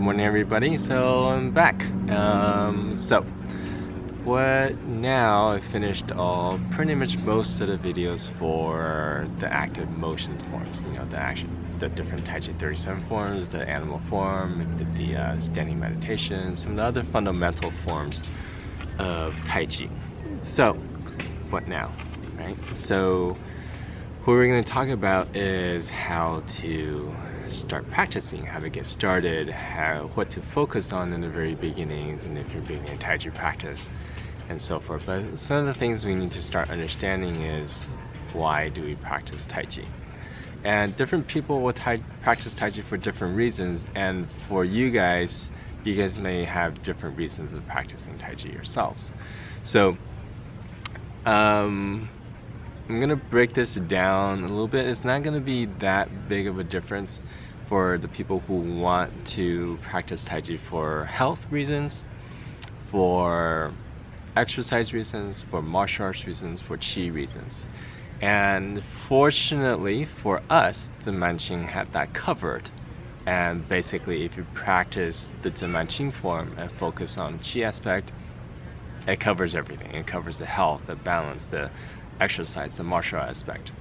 Good morning, everybody. So I'm back. Now I finished pretty much most of the videos for the active motion forms. You know, the different Tai Chi 37 forms, the animal form, the standing meditation, some of the other fundamental forms of Tai Chi. So what now, right? So what we're going to talk about is how to start practicing, how to get started, what to focus on in the very beginnings, and if you're beginning Tai Chi practice, and so forth. But some of the things we need to start understanding is, why do we practice Tai Chi? And different people will practice Tai Chi for different reasons, and for you guys may have different reasons of practicing Tai Chi yourselves. So I'm gonna break this down a little bit. It's not gonna be that big of a difference for the people who want to practice Tai Chi for health reasons, for exercise reasons, for martial arts reasons, for Qi reasons. And fortunately for us, Ziman Qing had that covered. And basically, if you practice the Ziman Qing form and focus on the Qi aspect, it covers everything. It covers the health, the balance, the exercise, the martial aspect.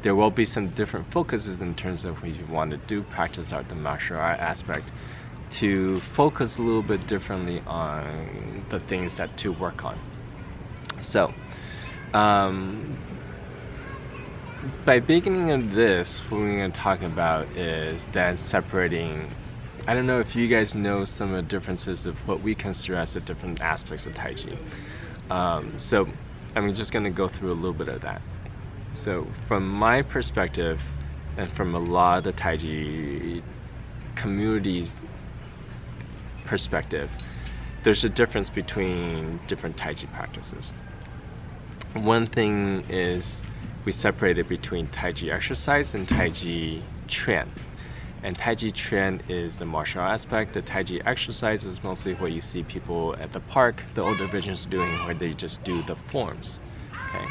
There will be some different focuses in terms of when you want to practice art, the martial art aspect, to focus a little bit differently on the things to work on. So by beginning of this, what we're going to talk about is then separating. I don't know if you guys know some of the differences of what we consider as the different aspects of Tai Chi. So I'm just going to go through a little bit of that. So from my perspective, and from a lot of the Tai Chi community's perspective, there's a difference between different Tai Chi practices. One thing is we separated between Tai Chi exercise and Tai Chi Chuan. And Tai Chi Chuan is the martial aspect. The Tai Chi exercise is mostly what you see people at the park, the older versions doing, where they just do the forms. Okay?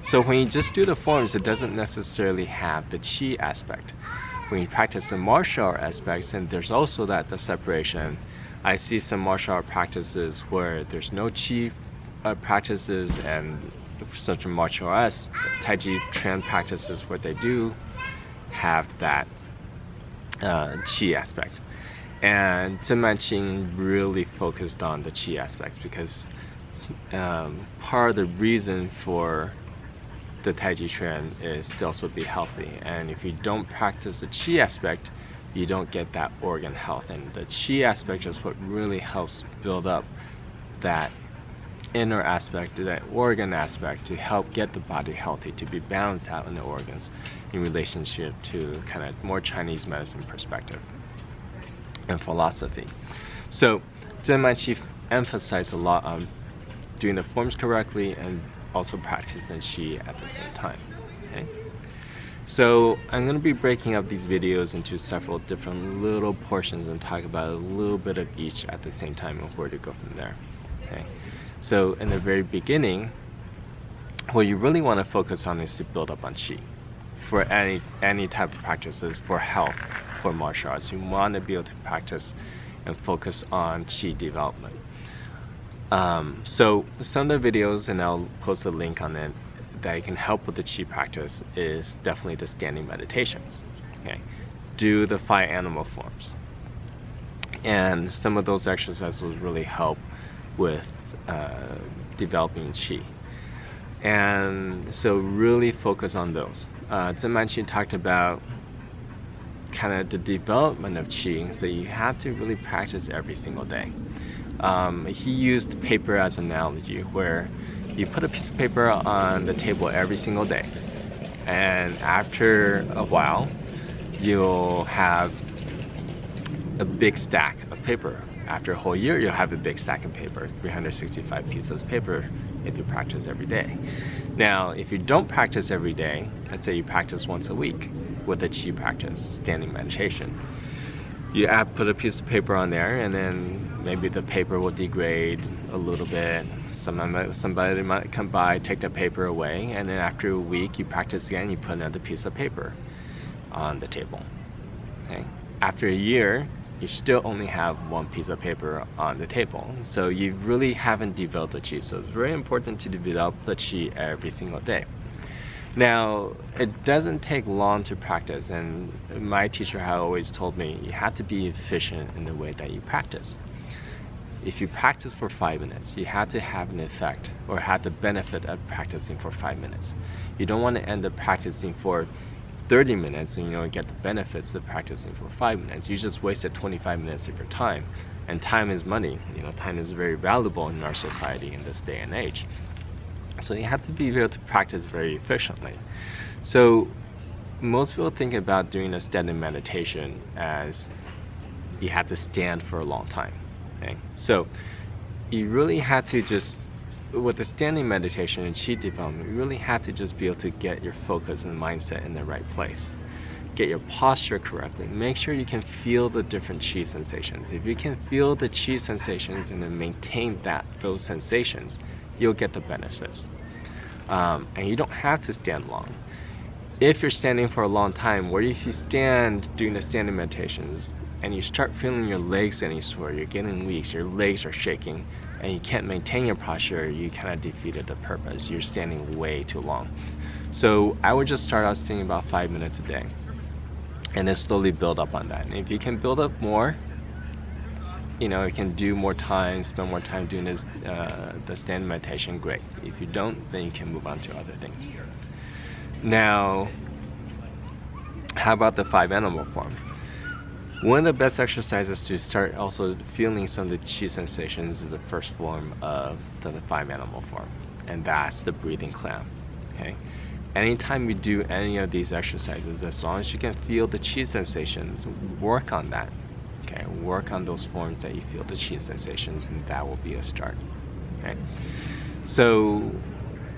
So when you just do the forms, it doesn't necessarily have the Qi aspect. When you practice the martial art aspects, and there's also the separation. I see some martial art practices where there's no Qi practices, and such a martial arts Tai Chi Chuan practices where they do have that Qi aspect. And Ziman Qing really focused on the Qi aspect because part of the reason for the Tai Chi Chuan is to also be healthy. And if you don't practice the Qi aspect, you don't get that organ health. And the Qi aspect is what really helps build up that inner aspect, that organ aspect, to help get the body healthy, to be balanced out in the organs in relationship to kind of more Chinese medicine perspective and philosophy. So Ziman Qing emphasized a lot on doing the forms correctly and also practicing Qi at the same time. Okay? So I'm going to be breaking up these videos into several different little portions and talk about a little bit of each at the same time and where to go from there. Okay? So in the very beginning, what you really want to focus on is to build up on Qi. For any type of practices, for health, for martial arts, you want to be able to practice and focus on Qi development. So some of the videos, and I'll post a link on it, that can help with the Qi practice is definitely the standing meditations. Okay? Do the 5 animal forms. And some of those exercises will really help with developing Qi. And so really focus on those. Ziman Qing talked about kind of the development of Qi, so you have to really practice every single day. He used paper as an analogy, where you put a piece of paper on the table every single day, and after a while you'll have a big stack of paper. After a whole year, you'll have a big stack of paper, 365 pieces of paper, if you practice every day. Now, if you don't practice every day, let's say you practice once a week with a Qi practice, standing meditation, you put a piece of paper on there, and then maybe the paper will degrade a little bit. Somebody might come by, take the paper away, and then after a week you practice again, you put another piece of paper on the table. Okay? After a year, you still only have one piece of paper on the table. So you really haven't developed the chi. So it's very important to develop the chi every single day. Now, it doesn't take long to practice, and my teacher had always told me you have to be efficient in the way that you practice. If you practice for 5 minutes, you have to have an effect or have the benefit of practicing for 5 minutes. You don't want to end up practicing for 30 minutes and get the benefits of practicing for 5 minutes. You just wasted 25 minutes of your time, and time is money. Time is very valuable in our society in this day and age. So you have to be able to practice very efficiently. So most people think about doing a standing meditation as you have to stand for a long time. Okay? So you really have to just, with the standing meditation and chi development, you really have to just be able to get your focus and mindset in the right place. Get your posture correctly. Make sure you can feel the different chi sensations. If you can feel the chi sensations and then maintain those sensations, you'll get the benefits. And you don't have to stand long. If you're standing for a long time, or if you stand doing the standing meditations and you start feeling your legs getting sore, you're getting weak, your legs are shaking, and you can't maintain your posture, you kind of defeated the purpose. You're standing way too long. So I would just start out standing about 5 minutes a day, and then slowly build up on that. And if you can build up more, you can do more time, spend more time doing this, the standing meditation, great. If you don't, then you can move on to other things. Now, how about the 5 animal form? One of the best exercises to start also feeling some of the chi sensations is the first form of the 5 animal form, and that's the breathing clam. Okay? Anytime you do any of these exercises, as long as you can feel the chi sensations, work on that. Okay, work on those forms that you feel the chi sensations, and that will be a start. Okay, so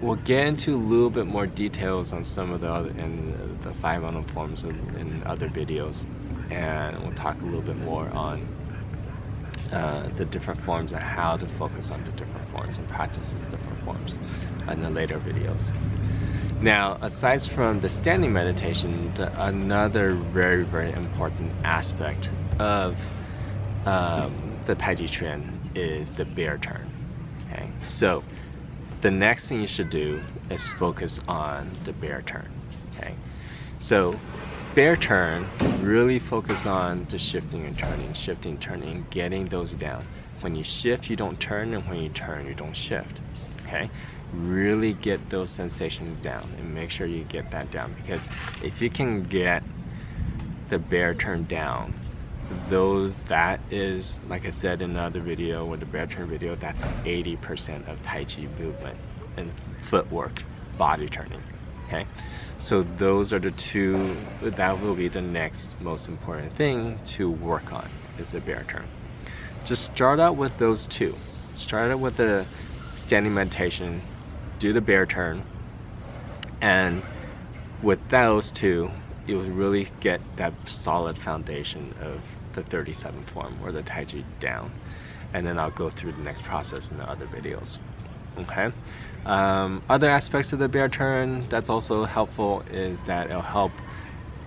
we'll get into a little bit more details on some of the other the 5 animal forms in other videos, and we'll talk a little bit more on the different forms and how to focus on the different forms and practice these different forms in the later videos. Now, aside from the standing meditation, another very, very important aspect of the Taiji Chuan is the bear turn. Okay, so the next thing you should do is focus on the bear turn. Okay, so bear turn, really focus on the shifting and turning, getting those down. When you shift, you don't turn, and when you turn, you don't shift. Okay, really get those sensations down and make sure you get that down, because if you can get the bear turn down, that is, like I said in another video, with the bear turn video, that's 80% of Tai Chi movement and footwork, body turning. Okay, so those are the two, that will be the next most important thing to work on, is the bear turn. Just start out with those two. Start out with the standing meditation, do the bear turn, and with those two, you'll really get that solid foundation of the 37 form or the Tai Chi down. And then I'll go through the next process in the other videos. Okay. Other aspects of the bear turn that's also helpful is that it'll help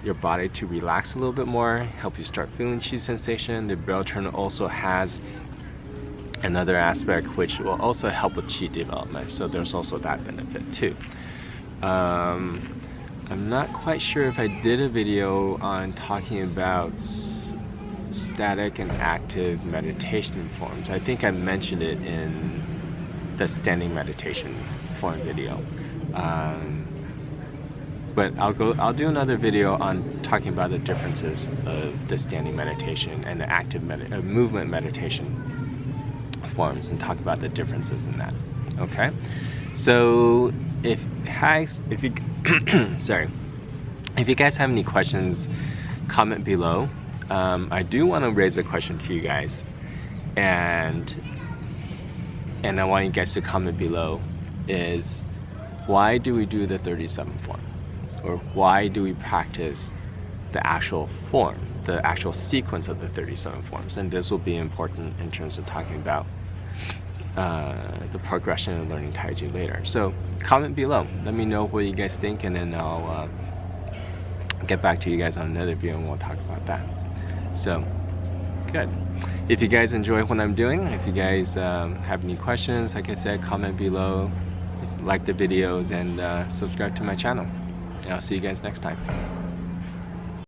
your body to relax a little bit more, help you start feeling chi sensation. The bear turn also has another aspect which will also help with chi development, so there's also that benefit too. I'm not quite sure if I did a video on talking about static and active meditation forms. I think I mentioned it in the standing meditation form video, but I'll do another video on talking about the differences of the standing meditation and the active movement meditation forms, and talk about the differences in that. Okay, so if you sorry, if you guys have any questions, comment below. I do want to raise a question to you guys, and I want you guys to comment below, is why do we do the 37 form, or why do we practice the actual form, the actual sequence of the 37 forms? And this will be important in terms of talking about the progression of learning Tai Chi later. So comment below, let me know what you guys think, and then I'll get back to you guys on another video and we'll talk about that. So Good. If you guys enjoy what I'm doing, if you guys have any questions, like I said, comment below, like the videos, and subscribe to my channel. And I'll see you guys next time.